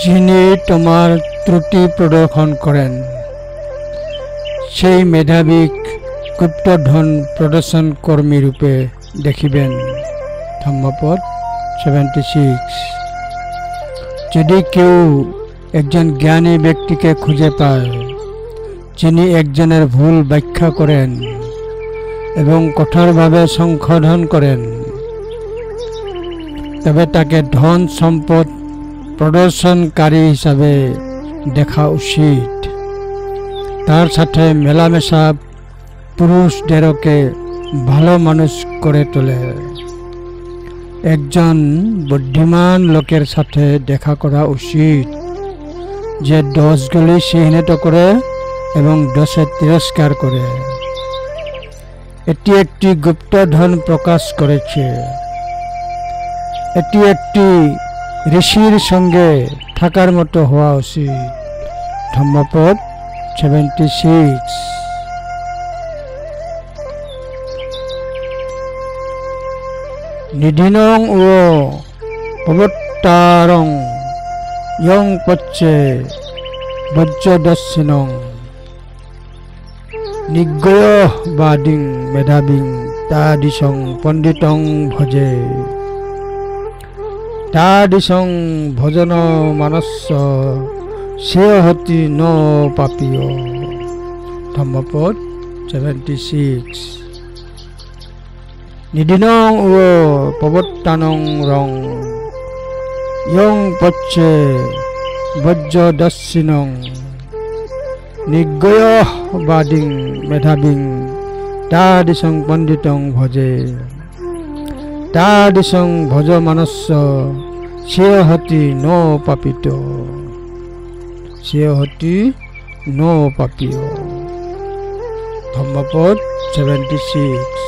যিনি তোমার ত্রুটি প্রদর্শন করেন সেই মেধাবীক গুপ্তধন প্রদর্শন কর্মী রূপে দেখিবেন। ধম্মপদ 76। যদি কেউ একজন জ্ঞানী ব্যক্তিকে খুঁজে পায় যিনি একজনের ভুল ব্যাখ্যা করেন এবং কঠোরভাবে সংশোধন করেন, তবে তাকে ধন সম্পদ প্রদর্শনকারী হিসাবে দেখা উচিত। তার সাথে মেলামেশা পুরুষদেরকে ভালো মানুষ করে তোলে। একজন বুদ্ধিমান লোকের সাথে দেখা করা উচিত যে দোষগুলি চিহ্নিত করে এবং দোষে তিরস্কার করে। এটি একটি গুপ্তধন প্রকাশ করেছে। এটি একটি ঋষির সঙ্গে থাকার মতো হওয়া উচিত। ধম্মপদ 76। নিধিনং ও পবত্তারং ইয়ং পচ্চে বজ্রদস্যিনং নিগ্রহবাদিং মেধাবিং তাদিশং পণ্ডিতং ভজে তাদিশং ভজন মানস্য সেহতি ন পাপীয়। ধম্মপদ 76। নিধিনং ও পবত্তানং রং ইয়ং পচ্চে বজ্রদস্যিনং নিগ্রহবাদিং মেধাবিং তাদিশং পণ্ডিতং ভজে তাদিশং ভজ মানস্য সেহতি ন পাপিত সেহতি ন পাপীয়। ধম্মপদ 76।